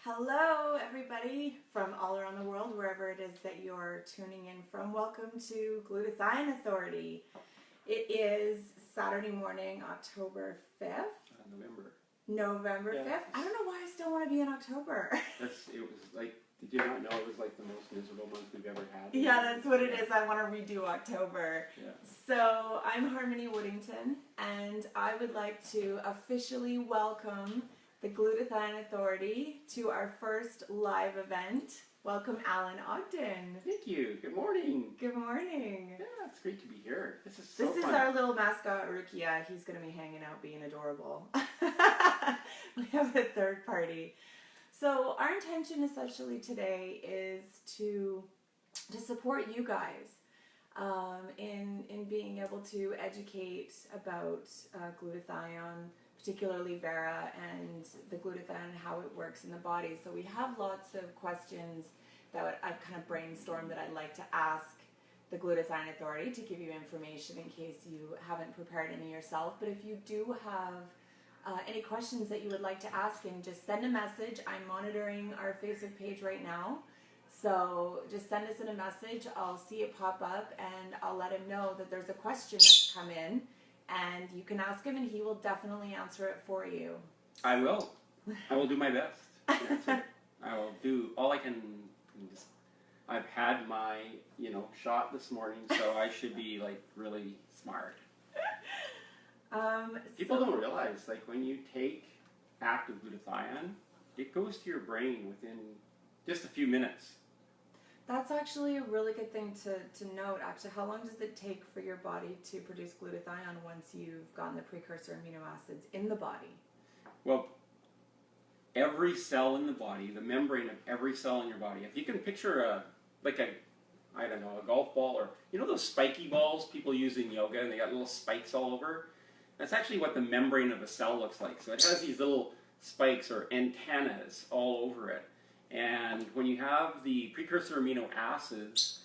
Hello, everybody from all around the world, wherever it is that you're tuning in from. Welcome to Glutathione Authority. It is Saturday morning, October 5th. November 5th. I don't know why I still want to be in October. It was like, did you not know it was like the most miserable month we've ever had? Yeah, that's what it is. I want to redo October. Yeah. So I'm Harmony Woodington, and I would like to officially welcome the Glutathione Authority to our first live event. Welcome, Alan Ogden. Thank you. Good morning. Good morning. Yeah, it's great to be here. This is so fun. This is our little mascot, Rukia. He's going to be hanging out being adorable. We have a third party. So our intention essentially today is to support you guys in being able to educate about glutathione, particularly Vera, and the glutathione, how it works in the body. So we have lots of questions that I've kind of brainstormed that I'd like to ask the Glutathione Authority to give you information in case you haven't prepared any yourself. But if you do have any questions that you would like to ask him, just send a message. I'm monitoring our Facebook page right now. So just send us in a message. I'll see it pop up and I'll let him know that there's a question that's come in. And you can ask him, and he will definitely answer it for you. I will. I will do my best. I will do all I can. I've had my, shot this morning, so I should be like really smart. People don't realize, like, when you take active glutathione, it goes to your brain within just a few minutes. That's actually a really good thing to note. Actually, how long does it take for your body to produce glutathione once you've gotten the precursor amino acids in the body? Well, every cell in the body, the membrane of every cell in your body, if you can picture a golf ball, or those spiky balls people use in yoga and they got little spikes all over? That's actually what the membrane of a cell looks like. So it has these little spikes or antennas all over it. And when you have the precursor amino acids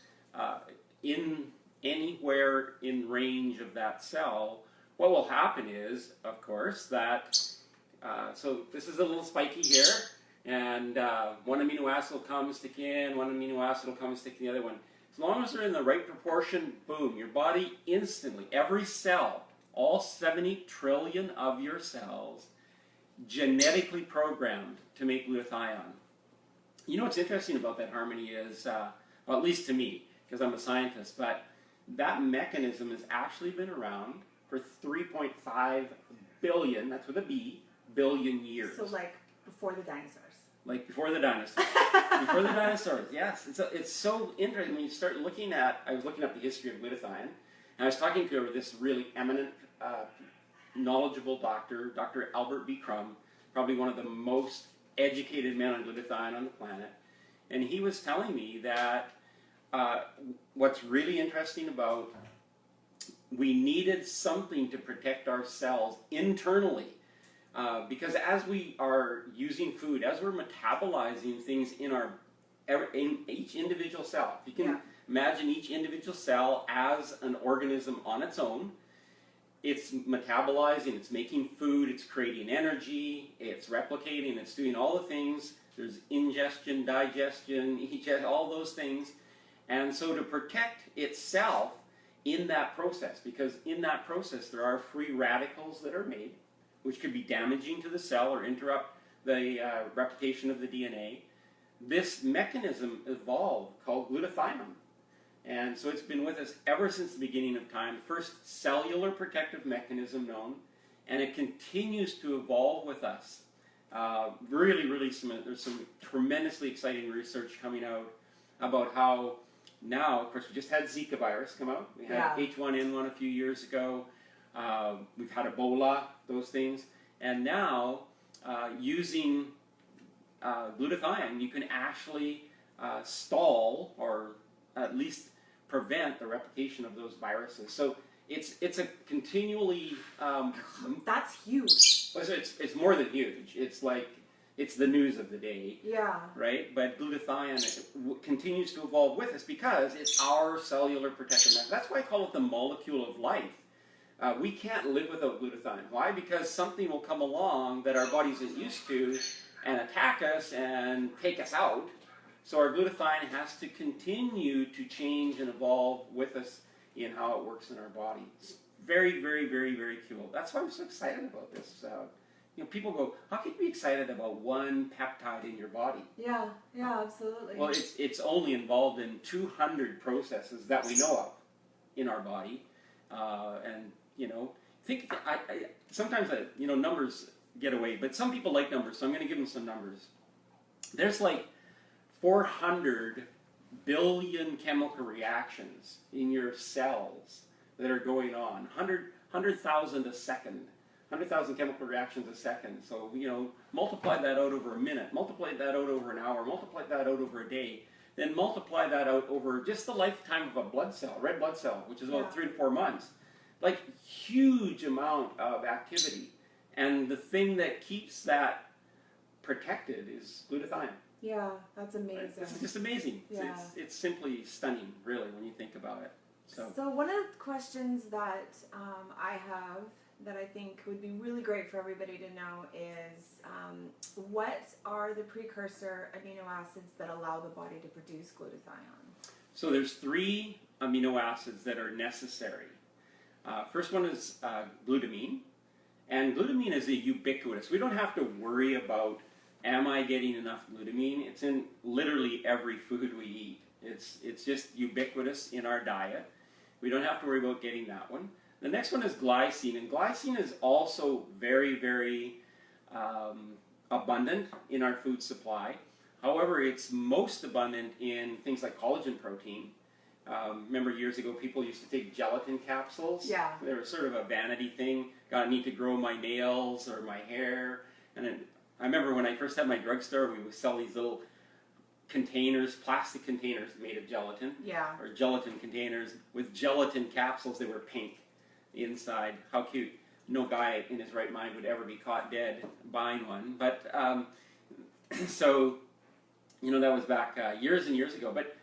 in anywhere in range of that cell, what will happen is, of course, that, so this is a little spiky here, and one amino acid will come stick in, one amino acid will come and stick in the other one. As long as they're in the right proportion, boom, your body instantly, every cell, all 70 trillion of your cells, genetically programmed to make glutathione. You know what's interesting about that, Harmony, is, well, at least to me, because I'm a scientist, but that mechanism has actually been around for 3.5 billion, that's with a B, billion years. So like before the dinosaurs. Like before the dinosaurs. Before the dinosaurs, yes. It's so interesting when you start looking at, I was looking up the history of glutathione, and I was talking to this really eminent, knowledgeable doctor, Dr. Albert B. Crum, probably one of the most educated men on glutathione on the planet, and he was telling me that what's really interesting about, we needed something to protect our cells internally, because as we are using food, as we're metabolizing things in each individual cell, you can imagine each individual cell as an organism on its own. It's metabolizing, it's making food, it's creating energy, it's replicating, it's doing all the things. There's ingestion, digestion, all those things. And so to protect itself in that process, because in that process there are free radicals that are made, which could be damaging to the cell or interrupt the replication of the DNA, this mechanism evolved called glutathione. And so it's been with us ever since the beginning of time, the first cellular protective mechanism known, and it continues to evolve with us. There's some tremendously exciting research coming out about how now, of course, we just had Zika virus come out. We had H1N1 a few years ago. We've had Ebola, those things. And now, using glutathione, you can actually stall or at least prevent the replication of those viruses. So it's a continually that's huge. It's more than huge. It's like it's the news of the day. Yeah. Right. But glutathione continues to evolve with us because it's our cellular protective mechanism. That's why I call it the molecule of life. We can't live without glutathione. Why? Because something will come along that our body isn't used to, and attack us and take us out. So our glutathione has to continue to change and evolve with us in how it works in our body. It's very, very, very, very cool. That's why I'm so excited about this. People go, how can you be excited about one peptide in your body? Yeah, absolutely. Well, it's only involved in 200 processes that we know of in our body. And, sometimes, numbers get away, but some people like numbers, so I'm going to give them some numbers. There's like 400 billion chemical reactions in your cells that are going on. 100,000 a second. 100,000 chemical reactions a second. So, multiply that out over a minute, multiply that out over an hour, multiply that out over a day, then multiply that out over just the lifetime of a blood cell, red blood cell, which is about 3 to 4 months. Like, huge amount of activity. And the thing that keeps that protected is glutathione. Yeah, that's amazing. Right? This is just amazing. Yeah. It's simply stunning, really, when you think about it. So one of the questions that I have that I think would be really great for everybody to know is what are the precursor amino acids that allow the body to produce glutathione? So there's 3 amino acids that are necessary. First one is glutamine. And glutamine is a ubiquitous. We don't have to worry about, am I getting enough glutamine? It's in literally every food we eat. It's just ubiquitous in our diet. We don't have to worry about getting that one. The next one is glycine, and glycine is also very, very abundant in our food supply. However, it's most abundant in things like collagen protein. Remember years ago people used to take gelatin capsules? Yeah. They were sort of a vanity thing. God, I need to grow my nails or my hair. And I remember when I first had my drugstore, we would sell these little containers, plastic containers made of gelatin. Yeah. Or gelatin containers with gelatin capsules. They were pink inside. How cute. No guy in his right mind would ever be caught dead buying one. But, so, that was back years and years ago. But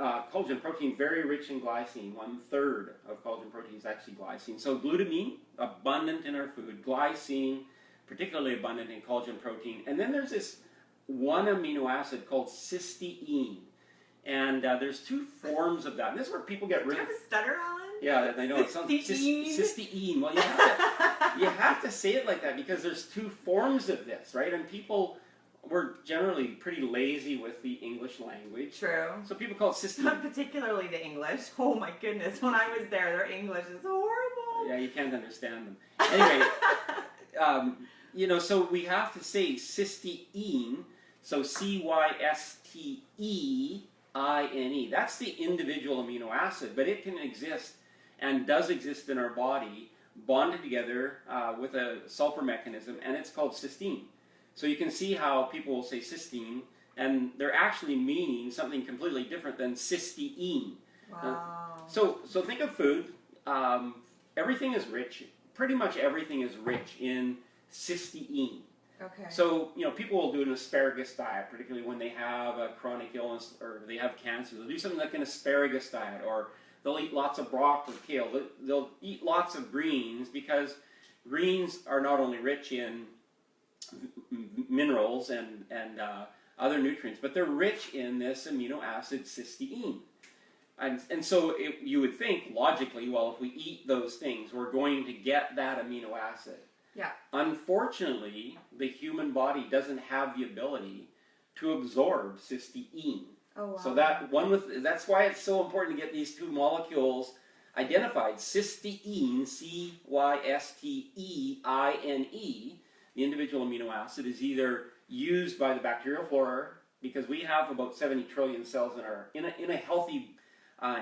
collagen protein, very rich in glycine. 1/3 of collagen protein is actually glycine. So glutamine, abundant in our food. Glycine, particularly abundant in collagen protein. And then there's this one amino acid called cysteine. And there's 2 forms of that. And this is where people get really... Do you have a stutter, Alan? Yeah, I know. It sounds cysteine. Well, you have to say it like that because there's 2 forms of this, right? And people... We're generally pretty lazy with the English language. True. So people call it cysteine. Not particularly the English. Oh my goodness, when I was there, their English is horrible. Yeah, you can't understand them. Anyway, so we have to say cysteine, so cysteine. That's the individual amino acid, but it can exist and does exist in our body, bonded together with a sulfur mechanism, and it's called cysteine. So you can see how people will say cysteine, and they're actually meaning something completely different than cysteine. Wow. So think of food. Everything is rich. Pretty much everything is rich in cysteine. Okay. So, people will do an asparagus diet, particularly when they have a chronic illness or they have cancer. They'll do something like an asparagus diet, or they'll eat lots of broccoli, kale. They'll eat lots of greens because greens are not only rich in minerals and other nutrients, but they're rich in this amino acid cysteine. And so you would think, logically, well, if we eat those things, we're going to get that amino acid. Yeah. Unfortunately, the human body doesn't have the ability to absorb cysteine. Oh, wow. So that's why it's so important to get these 2 molecules identified. Cysteine, cysteine, the individual amino acid, is either used by the bacterial flora, because we have about 70 trillion cells in a healthy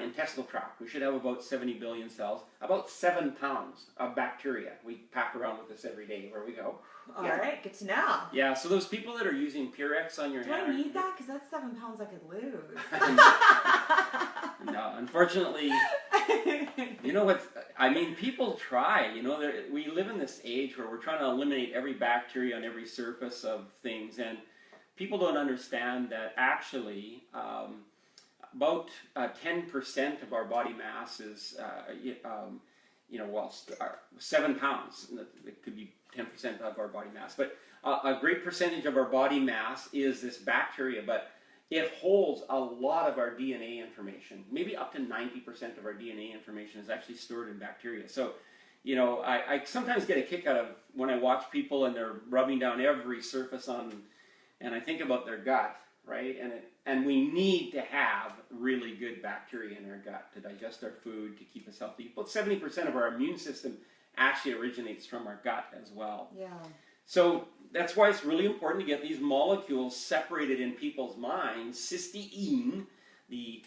intestinal tract. We should have about 70 billion cells, about 7 pounds of bacteria we pack around with us every day where we go. All right, good to know. Yeah, so those people that are using Purex on your Do hand... I need that? Because that's 7 pounds I could lose. No, unfortunately, people try. We live in this age where we're trying to eliminate every bacteria on every surface of things, and people don't understand that actually about 10% of our body mass is, 7 pounds. It could be 10% of our body mass, but a great percentage of our body mass is this bacteria, but it holds a lot of our DNA information. Maybe up to 90% of our DNA information is actually stored in bacteria. So, you know, I sometimes get a kick out of when I watch people and they're rubbing down every surface on, and I think about their gut, right? And we need to have really good bacteria in our gut to digest our food, to keep us healthy. About 70% of our immune system actually originates from our gut as well. Yeah. So that's why it's really important to get these molecules separated in people's minds. Cysteine, the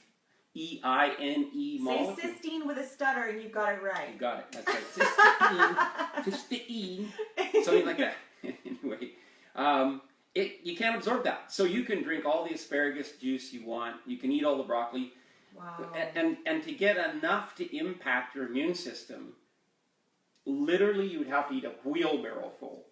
E-I-N-E molecule. Say cysteine with a stutter and you've got it right. You got it. That's right. Cysteine. Something like that. Anyway, you can't absorb that. So you can drink all the asparagus juice you want. You can eat all the broccoli. Wow. And to get enough to impact your immune system, literally you would have to eat a wheelbarrow full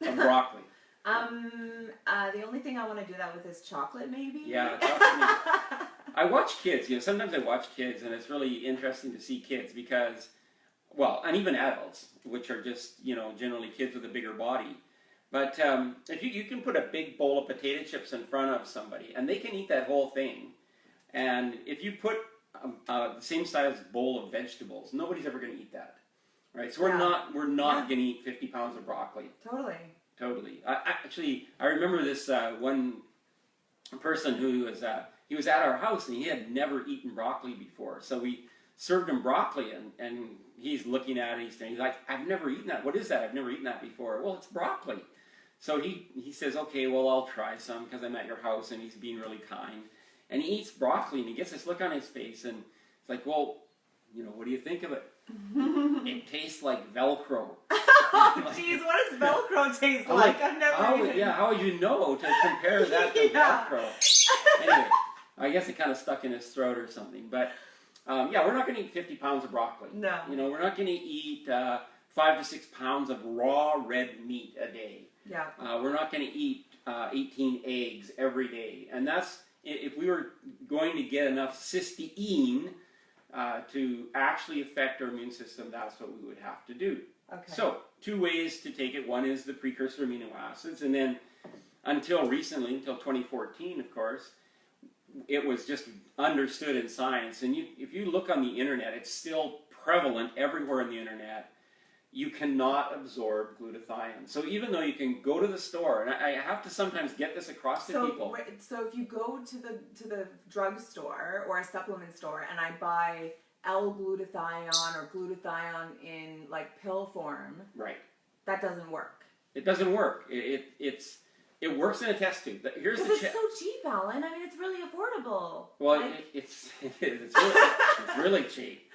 of broccoli. The only thing I want to do that with is chocolate, maybe. Yeah, chocolate. I watch kids. You know, sometimes I watch kids, and it's really interesting to see kids because, well, and even adults, which are just, you know, generally kids with a bigger body. But if you can put a big bowl of potato chips in front of somebody, and they can eat that whole thing. And if you put the same size bowl of vegetables, nobody's ever going to eat that, right? So we're not going to eat 50 pounds of broccoli. Totally. I remember this one person who was he was at our house and he had never eaten broccoli before. So we served him broccoli and he's looking at it. He's like, "I've never eaten that. What is that? I've never eaten that before." Well, it's broccoli. So he says, "Okay, well, I'll try some because I'm at your house," and he's being really kind. And he eats broccoli and he gets this look on his face and it's like, "Well, you know, what do you think of it?" It tastes like Velcro. Oh, jeez, what does Velcro taste like? I've never even... Yeah, how would you know to compare that to Velcro? Anyway, I guess it kind of stuck in his throat or something. But, yeah, we're not going to eat 50 pounds of broccoli. No. You know, we're not going to eat 5 to 6 pounds of raw red meat a day. Yeah. We're not going to eat 18 eggs every day. And that's, if we were going to get enough cysteine to actually affect our immune system, that's what we would have to do. Okay. So, 2 ways to take it. One is the precursor amino acids, and then until recently, until 2014, of course, it was just understood in science. And if you look on the internet, it's still prevalent everywhere on the internet. You cannot absorb glutathione. So even though you can go to the store, and I have to sometimes get this across to people. So if you go to the drugstore or a supplement store and I buy L-glutathione or glutathione in like pill form, right? That doesn't work. It doesn't work. It works in a test tube. Here's the because it's so cheap, Alan. I mean, it's really affordable. Well, like... it's really cheap.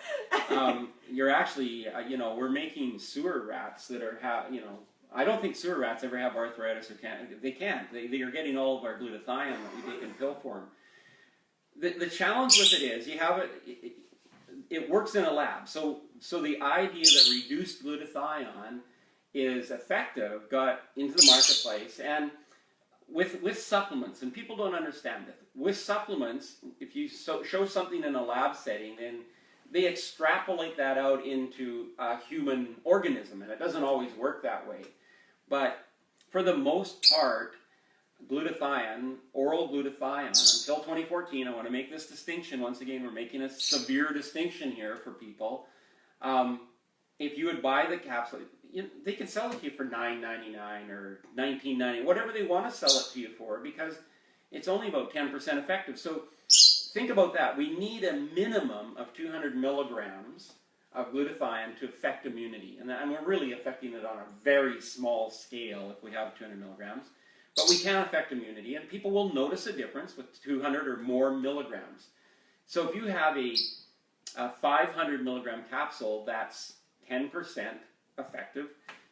You're actually, you know, we're making sewer rats that are, you know, I don't think sewer rats ever have arthritis or can't. They can't. They are getting all of our glutathione that we take in pill form. The challenge with it is you have it works in a lab. So the idea that reduced glutathione is effective got into the marketplace, and with supplements, and people don't understand this. With supplements, if you show something in a lab setting, then they extrapolate that out into a human organism, and it doesn't always work that way. But for the most part, glutathione, oral glutathione, until 2014, I want to make this distinction. Once again, we're making a severe distinction here for people. If you would buy the capsule, they can sell it to you for $9.99 or $19.99, whatever they want to sell it to you for, because it's only about 10% effective. So think about that. We need a minimum of 200 milligrams of glutathione to affect immunity. And we're really affecting it on a very small scale if we have 200 milligrams. But we can affect immunity, and people will notice a difference with 200 or more milligrams. So if you have a 500 milligram capsule that's 10% effective,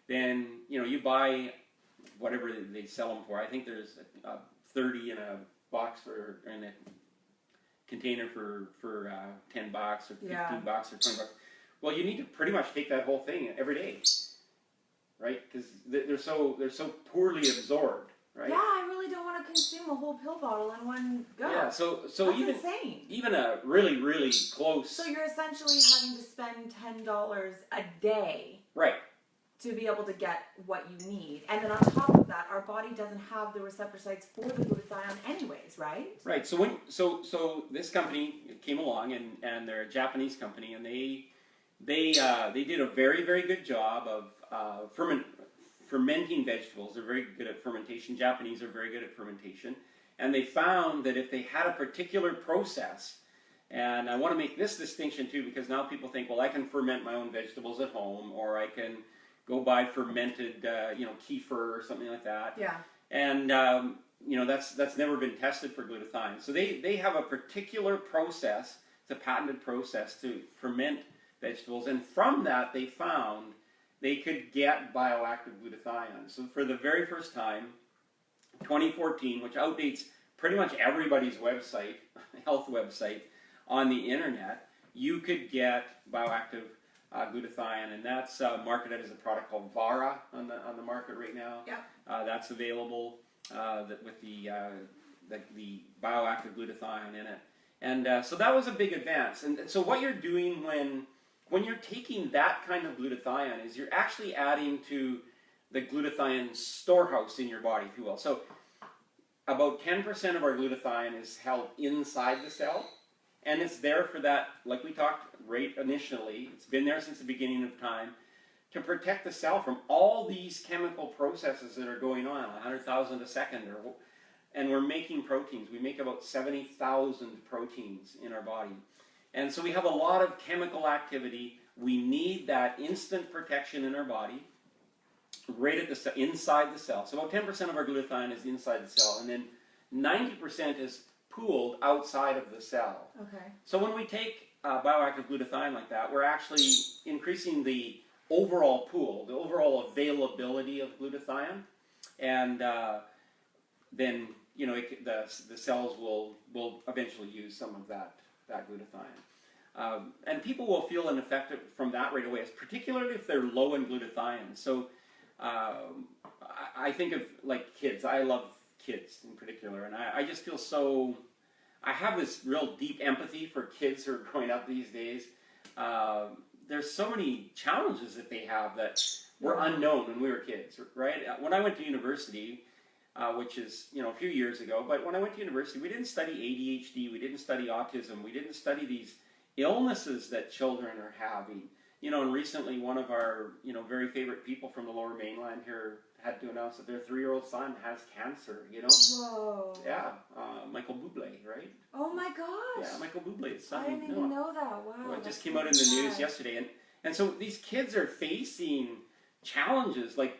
then you buy whatever they sell them for. I think there's 30 in a box in a container for $10 or $15 or $20. Well, you need to pretty much take that whole thing every day, right? Because they're so poorly absorbed, right? Yeah, I really don't want to consume a whole pill bottle in one go. Yeah, so that's insane. Even a really, really close. So you're essentially having to spend $10 a day. Right. to be able to get what you need. And then on top of that, our body doesn't have the receptor sites for the glutathione anyways, right? Right. So this company came along, and they're a Japanese company, and they did a very, very good job of fermenting vegetables. They're very good at fermentation. Japanese are very good at fermentation. And they found that if they had a particular process, and I want to make this distinction too, because now people think, well, I can ferment my own vegetables at home, or I can go buy fermented, kefir or something like that. Yeah. And that's never been tested for glutathione. So they have a particular process, it's a patented process to ferment vegetables, and from that they found they could get bioactive glutathione. So for the very first time, 2014, which outdates pretty much everybody's website, health website on the internet, you could get bioactive glutathione, and that's marketed as a product called Vara on the market right now. Yeah. That's available with the bioactive glutathione in it, and so that was a big advance. And so what you're doing when you're taking that kind of glutathione is you're actually adding to the glutathione storehouse in your body, if you will. So about 10% of our glutathione is held inside the cell, and it's there for that, like we talked right initially, it's been there since the beginning of time, to protect the cell from all these chemical processes that are going on, 100,000 a second, and we're making proteins. We make about 70,000 proteins in our body. And so we have a lot of chemical activity. We need that instant protection in our body, right at the inside the cell. So about 10% of our glutathione is inside the cell, and then 90% is pooled outside of the cell. Okay. So when we take bioactive glutathione like that, we're actually increasing the overall pool, the overall availability of glutathione, and then the cells will eventually use some of that glutathione. And people will feel an effect from that right away, particularly if they're low in glutathione. So I think of like kids. I love kids in particular, and I just feel so. I have this real deep empathy for kids who are growing up these days. There's so many challenges that they have that were unknown when we were kids, right? When I went to university, which is a few years ago, but when I went to university, we didn't study ADHD, we didn't study autism, we didn't study these illnesses that children are having. And recently one of our very favorite people from the Lower Mainland here had to announce that their 3-year-old son has cancer. Whoa. Yeah, Michael Bublé, right? Oh my gosh. Yeah, Michael Bublé's son. I didn't even know that. Wow. Well, it just came out in the news yesterday, and so these kids are facing challenges like.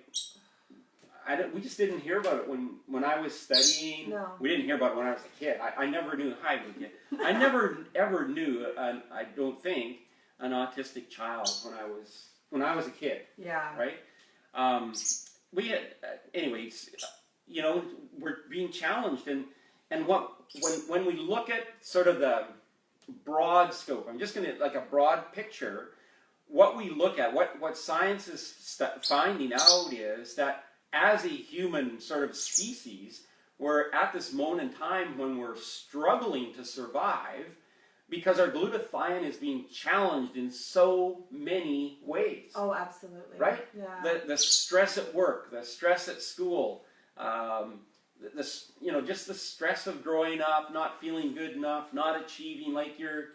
We just didn't hear about it when I was studying. No. We didn't hear about it when I was a kid. I never knew. Hi, Lucia. I never ever knew. I don't think an autistic child when I was a kid. Yeah. Right. We had, anyways. We're being challenged, and when we look at sort of the broad scope, I'm just going to like a broad picture. What we look at, what science is finding out is that as a human sort of species, we're at this moment in time when we're struggling to survive because our glutathione is being challenged in so many ways. Oh, absolutely. Right? Yeah. The stress at work, the stress at school, just the stress of growing up, not feeling good enough, not achieving like your,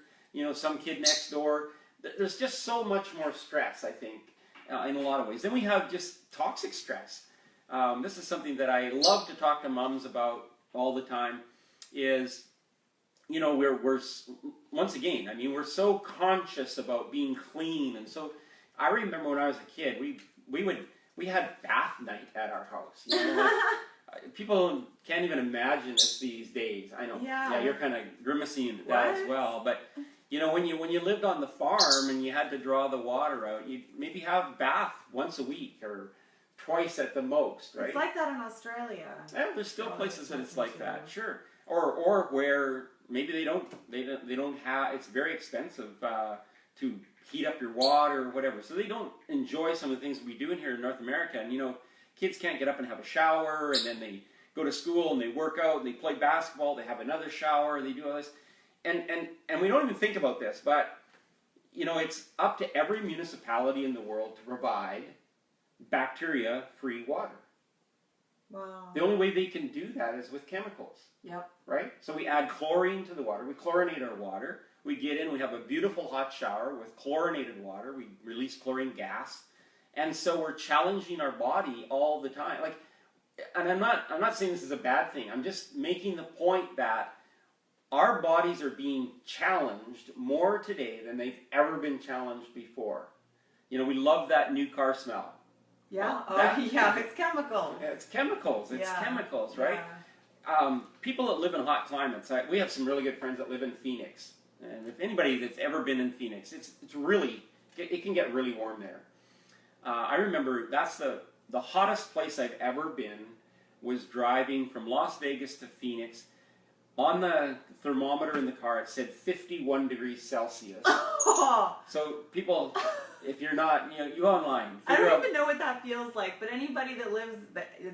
some kid next door. There's just so much more stress, I think, in a lot of ways. Then we have just toxic stress. This is something that I love to talk to moms about all the time. Is we're once again, I mean, we're so conscious about being clean, and so I remember when I was a kid, we had bath night at our house. People can't even imagine this these days. I know. Yeah, you're kind of grimacing at that as well, but. When you lived on the farm and you had to draw the water out, you'd maybe have bath once a week or twice at the most, right? It's like that in Australia. Yeah, there's still places that it's like that, sure. Or where maybe they don't have. It's very expensive to heat up your water or whatever, so they don't enjoy some of the things we do in here in North America. And kids can't get up and have a shower, and then they go to school and they work out, and they play basketball, they have another shower, and they do all this. And we don't even think about this, but it's up to every municipality in the world to provide bacteria-free water. Wow. The only way they can do that is with chemicals. Yep. Right? So we add chlorine to the water. We chlorinate our water. We get in, we have a beautiful hot shower with chlorinated water. We release chlorine gas. And so we're challenging our body all the time. Like, and I'm not saying this is a bad thing. I'm just making the point that our bodies are being challenged more today than they've ever been challenged before. You know, we love that new car smell. Yeah. Yeah, it's chemicals. It's chemicals. It's Yeah. chemicals, right? Yeah. People that live in hot climates, we have some really good friends that live in Phoenix. And if anybody that's ever been in Phoenix, it's really, it can get really warm there. I remember that's the hottest place I've ever been was driving from Las Vegas to Phoenix. On the thermometer in the car, it said 51 degrees Celsius. So people, if you're not, you go online. I don't even know what that feels like, but anybody that lives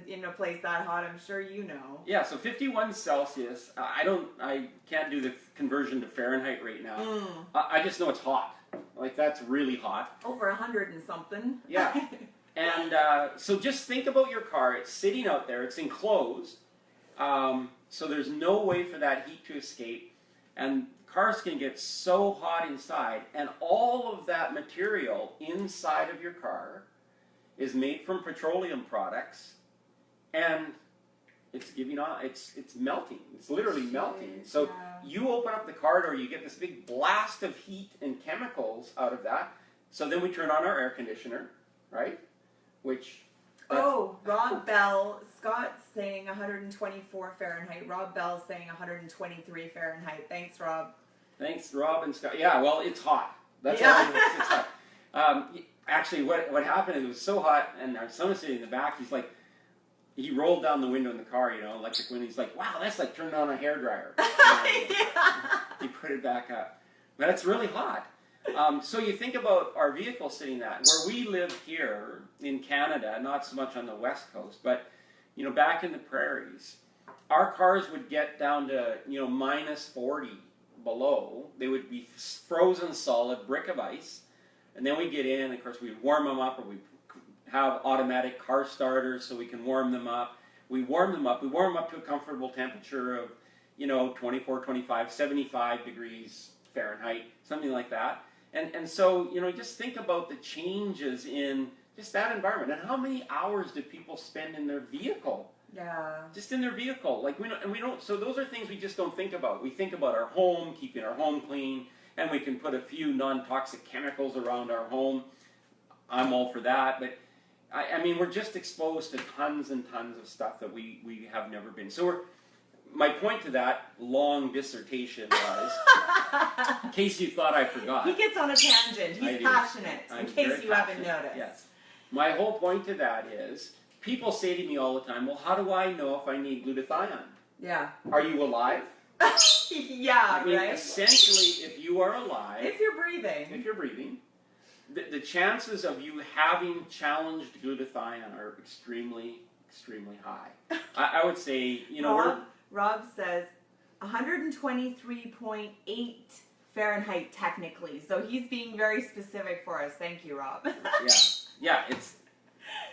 in a place that hot, I'm sure you know. Yeah, so 51 Celsius. I can't do the conversion to Fahrenheit right now. I just know it's hot. Like, that's really hot. Over 100 and something. Yeah. And so just think about your car. It's sitting out there. It's enclosed. So there's no way for that heat to escape. And cars can get so hot inside. And all of that material inside of your car is made from petroleum products. And it's giving off, it's melting. It's literally melting. So you open up the car door, you get this big blast of heat and chemicals out of that. So then we turn on our air conditioner, right? Which... Rob Bell, Scott's saying 124 Fahrenheit. Rob Bell's saying 123 Fahrenheit. Thanks, Rob. Thanks, Rob and Scott. Yeah, well, it's hot. That's all it is. It's hot. Actually, what happened is it was so hot, and our son was sitting in the back. He's like, he rolled down the window in the car, electric window. He's like, wow, that's like turning on a hairdryer. He put it back up. But it's really hot. So you think about our vehicle sitting that, where we live here in Canada, not so much on the west coast, but, back in the prairies, our cars would get down to, minus 40 below. They would be frozen solid, brick of ice. And then we get in, of course, we'd warm them up, or we'd have automatic car starters so we can warm them up. We warm them up to a comfortable temperature of, 24, 25, 75 degrees Fahrenheit, something like that. And so, just think about the changes in just that environment. And how many hours do people spend in their vehicle? Yeah. Just in their vehicle. Like, so those are things we just don't think about. We think about our home, keeping our home clean, and we can put a few non-toxic chemicals around our home. I'm all for that. But, we're just exposed to tons and tons of stuff that we have never been. So my point to that long dissertation was, in case you thought I forgot. He gets on a tangent. He's passionate, in case you haven't noticed. Yes. My whole point to that is, people say to me all the time, well, how do I know if I need glutathione? Yeah. Are you alive? Yeah, right? Essentially, if you are alive... If you're breathing. The chances of you having challenged glutathione are extremely, extremely high. I would say, Rob says 123.8 Fahrenheit technically, so he's being very specific for us. Thank you, Rob. Yeah, it's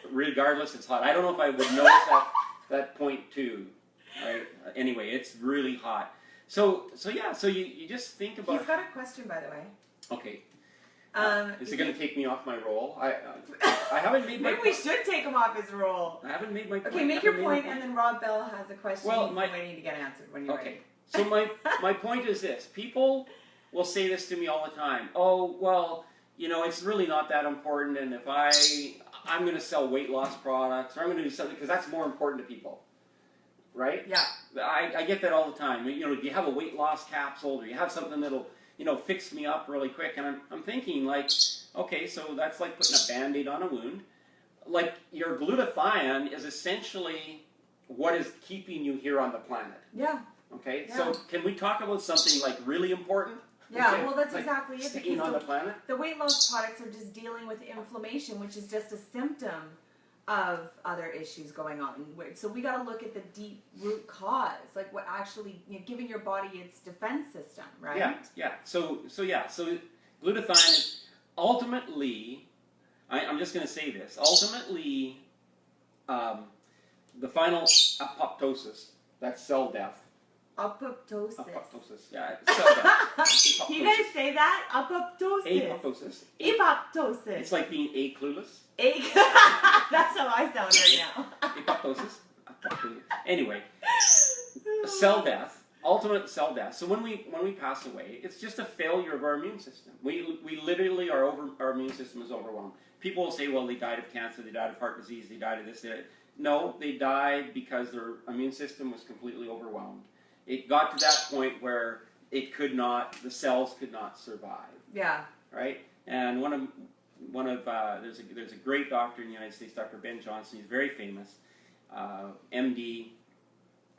regardless, it's hot. I don't know if I would notice that point too. Right? Anyway, it's really hot. So you just think about. He's got a question, by the way. Okay. Is it going to take me off my roll? I haven't made my. Maybe we should take him off his roll. I haven't made my point. Okay, make your point, and then Rob Bell has a question he's waiting to get answered when you're ready. So my point is this: people will say this to me all the time. Oh, well, it's really not that important, and if I'm going to sell weight loss products, or I'm going to do something because that's more important to people, right? Yeah. I get that all the time. Do you have a weight loss capsule, or you have something that'll fix me up really quick? And I'm thinking, like, okay, so that's like putting a Band-Aid on a wound. Like, your glutathione is essentially what is keeping you here on the planet. Yeah. Okay, yeah. So can we talk about something like really important? Yeah, okay? Well, that's like exactly it. Staying on the planet? The weight loss products are just dealing with inflammation, which is just a symptom of other issues going on. So we got to look at the deep root cause, like what actually giving your body its defense system, right? Yeah. So glutathione is ultimately, I'm just going to say this. Ultimately, the final apoptosis, that's cell death. Apoptosis. Apoptosis, yeah, cell death. You guys say that? Apoptosis. Apoptosis. Apoptosis. It's like being clueless. That's how I sound right now. Apoptosis. Anyway, cell death, ultimate cell death. So when we pass away, it's just a failure of our immune system. We literally our immune system is overwhelmed. People will say, well, they died of cancer, they died of heart disease, they died of this. No, they died because their immune system was completely overwhelmed. It got to that point where the cells could not survive. Yeah. Right? And there's a great doctor in the United States, Dr. Ben Johnson. He's very famous, MD.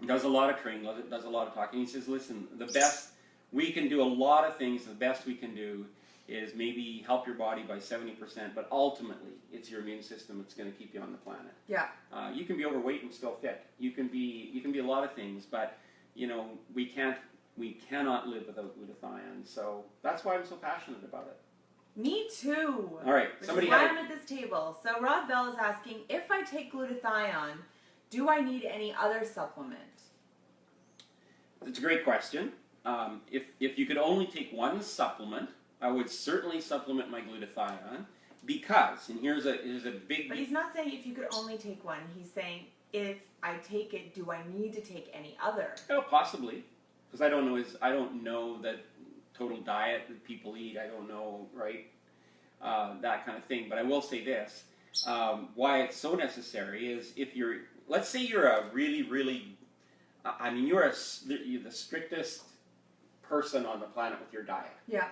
Does a lot of training, does a lot of talking. He says, listen, the best we can do, a lot of things. The best we can do is maybe help your body by 70%, but ultimately it's your immune system that's going to keep you on the planet. Yeah. You can be overweight and still fit. You can be a lot of things, but we cannot live without glutathione. So that's why I'm so passionate about it. Me too. All right. Somebody why I'm at this table. So Rob Bell is asking, if I take glutathione, do I need any other supplement? It's a great question. If you could only take one supplement, I would certainly supplement my glutathione because, and here's a big... But he's not saying if you could only take one. He's saying if I take it, do I need to take any other? Oh, possibly, because I don't know that total diet that people eat. I don't know, right? That kind of thing. But I will say this: why it's so necessary is let's say you're a really, really, you're the strictest person on the planet with your diet. Yeah.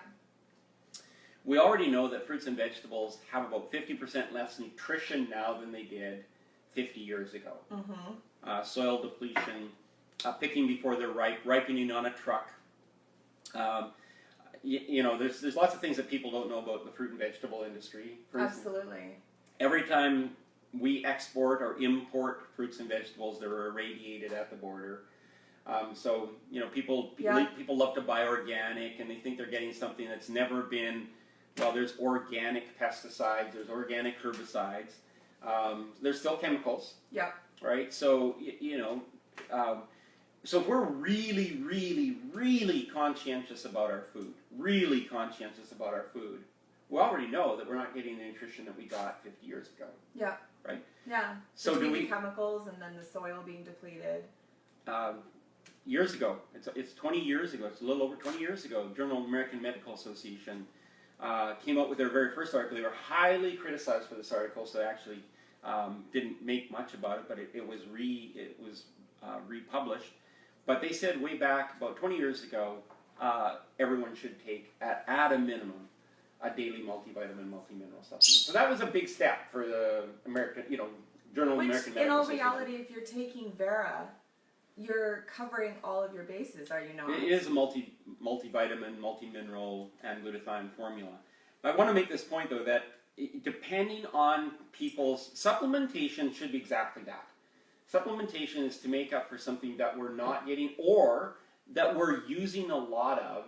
We already know that fruits and vegetables have about 50% less nutrition now than they did 50 years ago. Mm-hmm. Soil depletion, picking before they're ripe, ripening on a truck. There's lots of things that people don't know about the fruit and vegetable industry. Absolutely. Every time we export or import fruits and vegetables, they're irradiated at the border. People love to buy organic, and they think they're getting something that's never been. Well, there's organic pesticides, there's organic herbicides, there's still chemicals. Yeah. Right. So so if we're really, really, really conscientious about our food, we already know that we're not getting the nutrition that we got 50 years ago. Yeah. Right? Yeah. So between the chemicals and then the soil being depleted. Years ago, it's 20 years ago, it's a little over 20 years ago, Journal of American Medical Association came out with their very first article. They were highly criticized for this article, so they actually didn't make much about it, but it was republished. But they said way back about 20 years ago, everyone should take at a minimum a daily multivitamin, multi-mineral supplement. So that was a big step for the American, Journal of American Medical Association. In all reality, if you're taking Vera, you're covering all of your bases, are you not? It is a multivitamin, multi-mineral, and glutathione formula. I want to make this point, though, that depending on people's... Supplementation should be exactly that. Supplementation is to make up for something that we're not getting or that we're using a lot of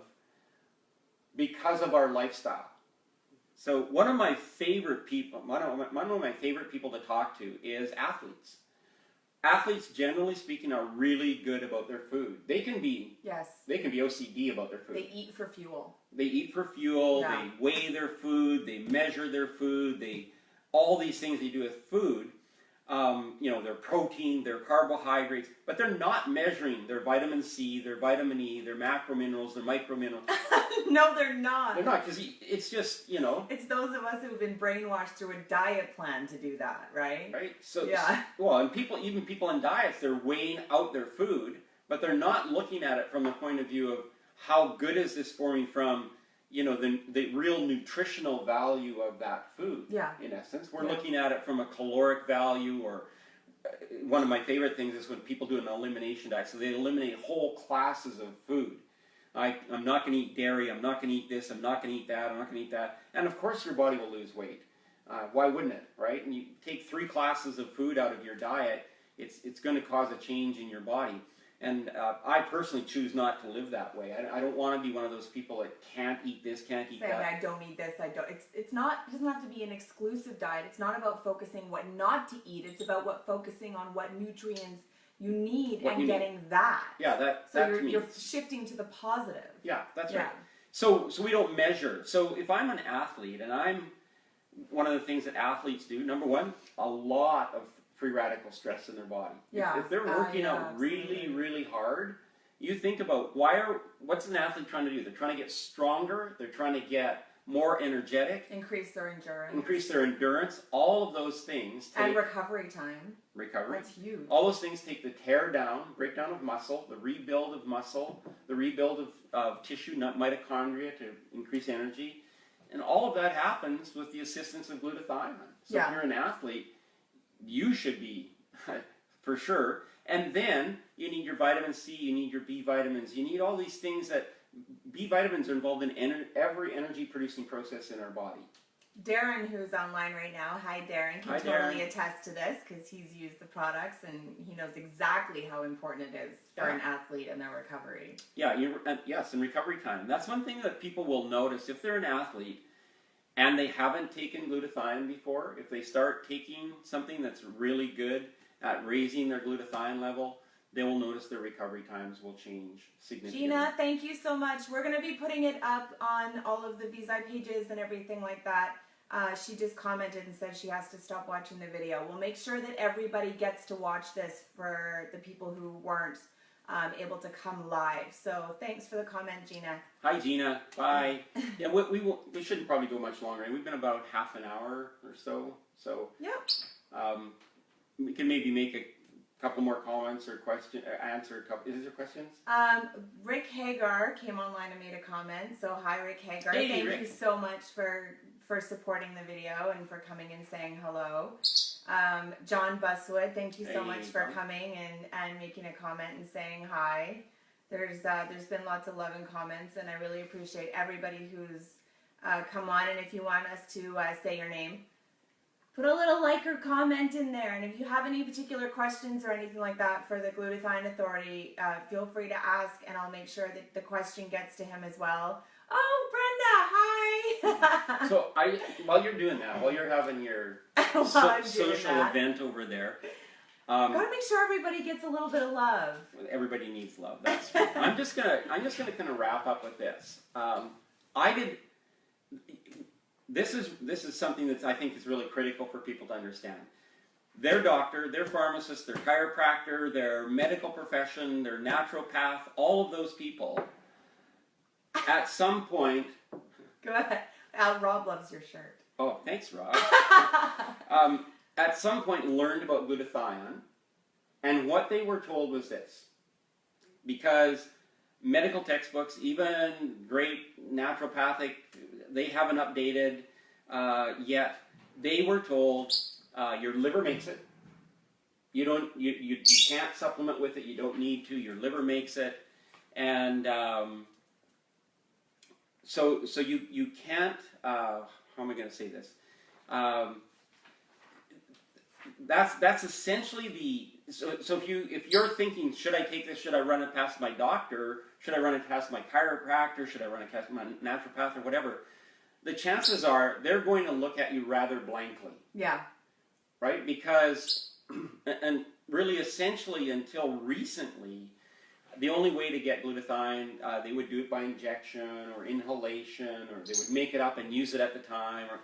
because of our lifestyle. So one of my favorite people to talk to is athletes. Athletes, generally speaking, are really good about their food. They can be OCD about their food. They eat for fuel. Yeah. They weigh their food. They measure their food. All these things they do with food. Their protein, their carbohydrates, but they're not measuring their vitamin C, their vitamin E, their macrominerals, their microminerals. No, they're not. They're not, because it's just, It's those of us who've been brainwashed through a diet plan to do that, right? Right? So, yeah. Well, and even people in diets, they're weighing out their food, but they're not looking at it from the point of view of how good is this for me from, the real nutritional value of that food. Yeah. In essence, we're looking at it from a caloric value, or one of my favorite things is when people do an elimination diet. So they eliminate whole classes of food. I'm not going to eat dairy. I'm not going to eat this. I'm not going to eat that. I'm not going to eat that. And of course, your body will lose weight. Why wouldn't it? Right? And you take 3 classes of food out of your diet, it's going to cause a change in your body. And I personally choose not to live that way. I don't want to be one of those people that can't eat this, can't eat that. I don't eat this, I don't. It's not, it doesn't have to be an exclusive diet. It's not about focusing what not to eat. It's about focusing on what nutrients you need and getting that. Yeah, so you're shifting to the positive. Yeah, that's right. So we don't measure. So if I'm an athlete, and I'm one of the things that athletes do, number one, a lot of free radical stress in their body. Yeah. If they're working out really, really hard, you think about what's an athlete trying to do? They're trying to get stronger. They're trying to get more energetic. Increase their endurance. All of those things take... And recovery time. Recovery. That's huge. All those things take the breakdown of muscle, the rebuild of muscle, the rebuild of tissue, mitochondria to increase energy. And all of that happens with the assistance of glutathione. So if you're an athlete, you should be, for sure. And then you need your vitamin C, you need your B vitamins, you need all these things that... B vitamins are involved in every energy-producing process in our body. Darren, who's online right now, hi Darren, can totally attest to this because he's used the products and he knows exactly how important it is for an athlete and their recovery. Yeah, yes, and recovery time. That's one thing that people will notice if they're an athlete and they haven't taken glutathione before. If they start taking something that's really good at raising their glutathione level, they will notice their recovery times will change significantly. Gina, thank you so much. We're going to be putting it up on all of the VSI pages and everything like that. She just commented and said she has to stop watching the video. We'll make sure that everybody gets to watch this for the people who weren't able to come live. So thanks for the comment, Gina. Hi, Gina. Bye. Yeah, we shouldn't probably go much longer. We've been about half an hour or so. So we can maybe make a couple more comments or answer a couple. Is there questions? Rick Hagar came online and made a comment. So hi, Rick Hagar. Hey, Thank Rick. you so much for supporting the video and for coming and saying hello. John Buswood, thank you so much for coming and making a comment and saying hi. There's been lots of love and comments, and I really appreciate everybody who's come on. And if you want us to say your name, put a little like or comment in there. And if you have any particular questions or anything like that for the Glutathione Authority, feel free to ask, and I'll make sure that the question gets to him as well. Oh, Brenda, hi! So while you're doing that, while you're having your social event over there, gotta make sure everybody gets a little bit of love. Everybody needs love. That's true. I'm just gonna kind of wrap up with this. This is something that I think is really critical for people to understand. Their doctor, their pharmacist, their chiropractor, their medical profession, their naturopath, all of those people, at some point... Go ahead. Rob loves your shirt. Oh, thanks, Rob. At some point learned about glutathione, and what they were told was this. Because medical textbooks, even great naturopathic, they haven't updated yet. They were told your liver makes it. You can't supplement with it. You don't need to. Your liver makes it, and so you can't. How am I going to say this? That's essentially the. So if you're thinking, should I take this? Should I run it past my doctor? Should I run it past my chiropractor? Should I run it past my naturopath or whatever? The chances are they're going to look at you rather blankly. Yeah. Right? Because, and really essentially until recently, the only way to get glutathione, they would do it by injection or inhalation, or they would make it up and use it at the time. Or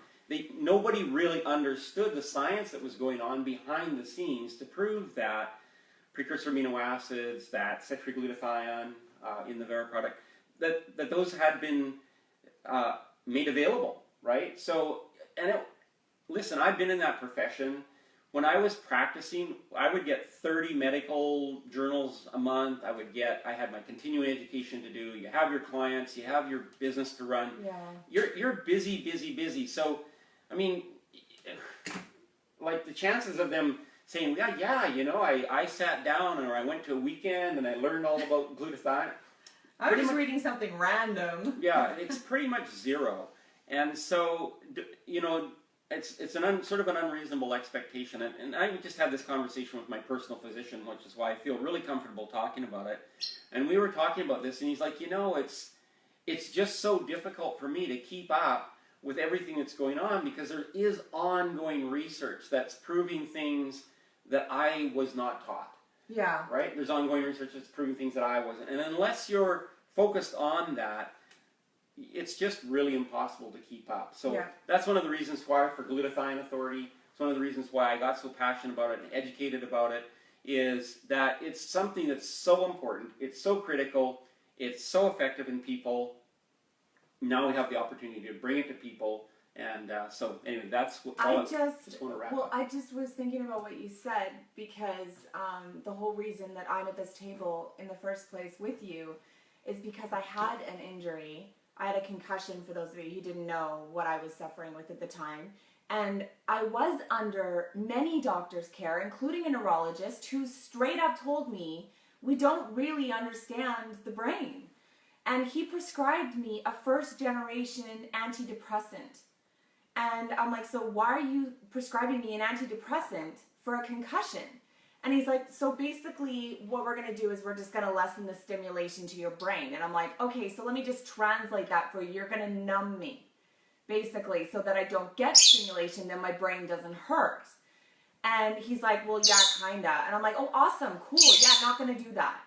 nobody really understood the science that was going on behind the scenes to prove that precursor amino acids, that citric glutathione in the Vera product, that those had been made available, right? So, listen, I've been in that profession. When I was practicing, I would get 30 medical journals a month. I had my continuing education to do. You have your clients, you have your business to run. Yeah. You're busy. So, I mean, like the chances of them saying, I sat down or I went to a weekend and I learned all about glutathione. I was just reading something random. Yeah, it's pretty much zero. And so, it's sort of an unreasonable expectation, and I just had this conversation with my personal physician, which is why I feel really comfortable talking about it. And we were talking about this, and he's like, it's just so difficult for me to keep up with everything that's going on because there is ongoing research that's proving things that I was not taught. Yeah. Right? There's ongoing research that's proving things that I wasn't. And unless you're focused on that, it's just really impossible to keep up. So that's one of the reasons why for Glutathione Authority, it's one of the reasons why I got so passionate about it and educated about it, is that it's something that's so important, it's so critical, it's so effective in people. Now we have the opportunity to bring it to people. And so anyway, that's what I just want to wrap up. I just was thinking about what you said because the whole reason that I'm at this table in the first place with you is because I had an injury. I had a concussion, for those of you who didn't know what I was suffering with at the time. And I was under many doctors' care, including a neurologist who straight up told me, we don't really understand the brain. And he prescribed me a first-generation antidepressant. And I'm like, so why are you prescribing me an antidepressant for a concussion? And he's like, so basically what we're going to do is we're just going to lessen the stimulation to your brain. And I'm like, okay, so let me just translate that for you. You're going to numb me, basically, so that I don't get stimulation, then my brain doesn't hurt. And he's like, well, yeah, kind of. And I'm like, oh, awesome, cool. Yeah, not going to do that.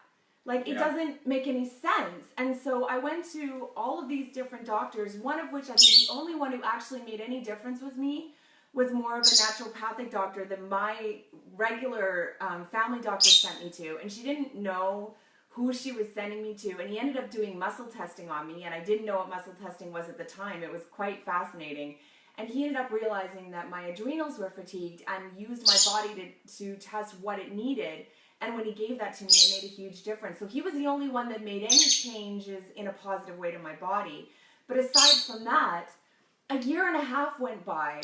Like, it doesn't make any sense. And so I went to all of these different doctors, one of which I think the only one who actually made any difference with me was more of a naturopathic doctor that my regular family doctor sent me to. And she didn't know who she was sending me to. And he ended up doing muscle testing on me. And I didn't know what muscle testing was at the time. It was quite fascinating. And he ended up realizing that my adrenals were fatigued and used my body to test what it needed. And when he gave that to me, it made a huge difference. So he was the only one that made any changes in a positive way to my body. But aside from that, a year and a half went by,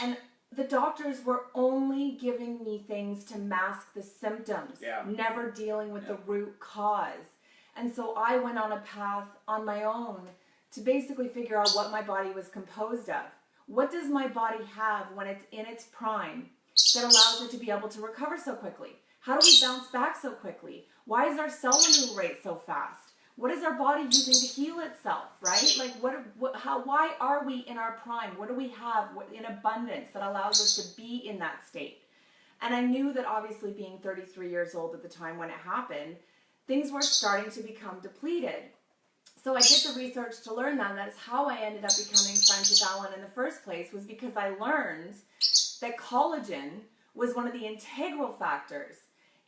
and the doctors were only giving me things to mask the symptoms, never dealing with the root cause. And so I went on a path on my own to basically figure out what my body was composed of. What does my body have when it's in its prime that allows it to be able to recover so quickly? How do we bounce back so quickly? Why is our cell renewal rate so fast? What is our body using to heal itself, right? Like, why are we in our prime? What do we have in abundance that allows us to be in that state? And I knew that obviously being 33 years old at the time when it happened, things were starting to become depleted. So I did the research to learn that, and that's how I ended up becoming friends with Alan in the first place, was because I learned that collagen was one of the integral factors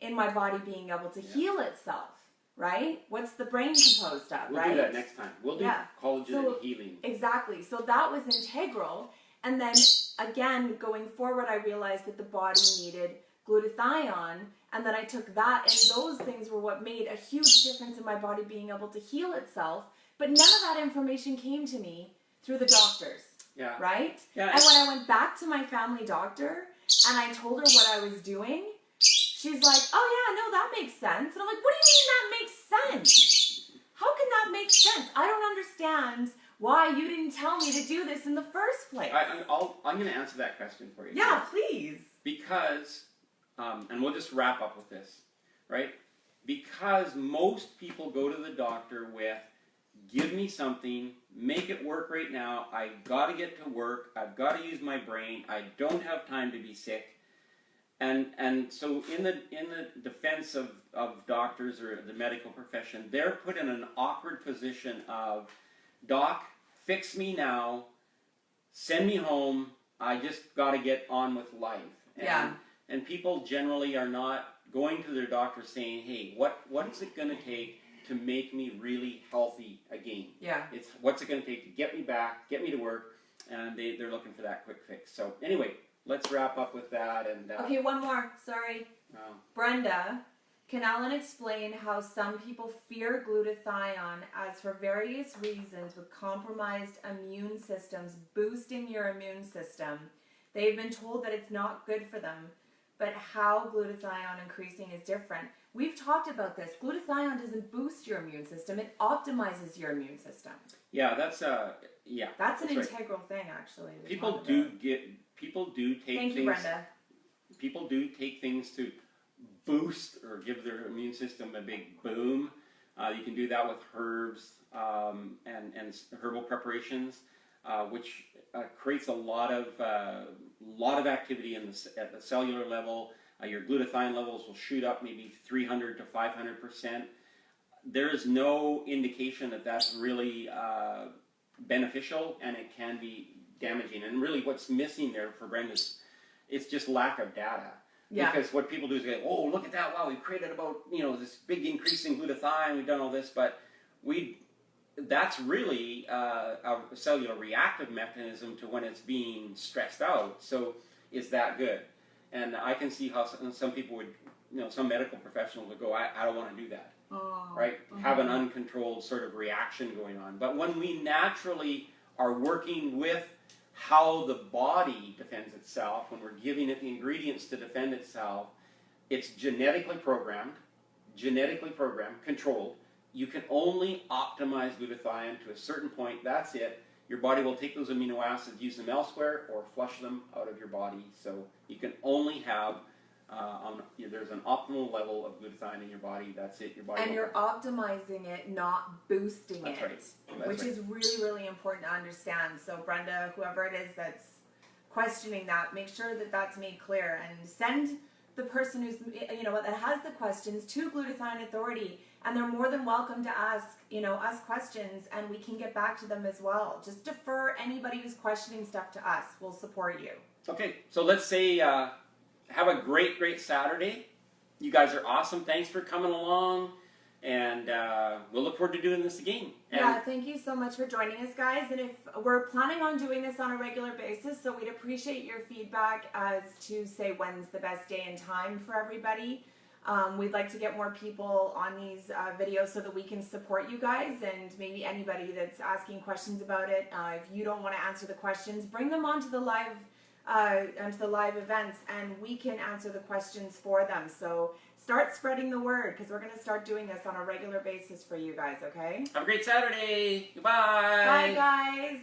in my body being able to heal itself, right? What's the brain composed of, right? We'll do that next time. We'll do collagen and healing. Exactly. So that was integral. And then, again, going forward, I realized that the body needed glutathione, and then I took that, and those things were what made a huge difference in my body being able to heal itself. But none of that information came to me through the doctors, right? Yeah. And when I went back to my family doctor, and I told her what I was doing, she's like, oh yeah, no, that makes sense. And I'm like, what do you mean that makes sense? How can that make sense? I don't understand why you didn't tell me to do this in the first place. I'm going to answer that question for you. Yeah, please. Because, and we'll just wrap up with this, right? Because most people go to the doctor with, give me something, make it work right now, I got to get to work, I've got to use my brain, I don't have time to be sick. And so in the defense of doctors or the medical profession, they're put in an awkward position of, doc, fix me now, send me home, I just got to get on with life. And people generally are not going to their doctor saying, hey, what's it going to take to make me really healthy again? It's what's it going to take to get me back, get me to work, and they're looking for that quick fix. So anyway, let's wrap up with that. And okay, one more. Sorry. Brenda, can Alan explain how some people fear glutathione as for various reasons with compromised immune systems boosting your immune system? They've been told that it's not good for them, but how glutathione increasing is different. We've talked about this. Glutathione doesn't boost your immune system; it optimizes your immune system. Yeah, that's That's an integral thing, actually. People do take Thank you, things. Brenda. People do take things to boost or give their immune system a big boom. You can do that with herbs and herbal preparations, which creates a lot of activity at the cellular level. Your glutathione levels will shoot up maybe 300 to 500%. There is no indication that that's really beneficial, and it can be damaging. And really, what's missing there for Brenda is it's just lack of data. Yeah. Because what people do is go, oh, look at that! Wow, we've created about this big increase in glutathione. We've done all this, but that's really a cellular reactive mechanism to when it's being stressed out. So is that good? And I can see how some people would, some medical professionals would go, I don't want to do that. Right? Have an uncontrolled sort of reaction going on. But when we naturally are working with how the body defends itself, when we're giving it the ingredients to defend itself, it's genetically programmed, controlled. You can only optimize glutathione to a certain point. That's it. Your body will take those amino acids, use them elsewhere, or flush them out of your body. So you can only have there's an optimal level of glutathione in your body. That's it. Your body. And you're optimizing it, not boosting That's it, right. which is really, really important to understand. So Brenda, whoever it is that's questioning that, make sure that that's made clear and send the person who's that has the questions to Glutathione Authority, and they're more than welcome to ask us questions, and we can get back to them as well. Just defer anybody who's questioning stuff to us. We'll support you. Okay, so let's say have a great Saturday. You guys are awesome. Thanks for coming along, and we'll look forward to doing this again. And thank you so much for joining us, guys. And if we're planning on doing this on a regular basis, so we'd appreciate your feedback as to say when's the best day and time for everybody. We'd like to get more people on these videos so that we can support you guys, and maybe anybody that's asking questions about it. If you don't want to answer the questions, bring them onto the live events, and we can answer the questions for them. So start spreading the word, because we're going to start doing this on a regular basis for you guys, okay? Have a great Saturday. Goodbye. Bye, guys.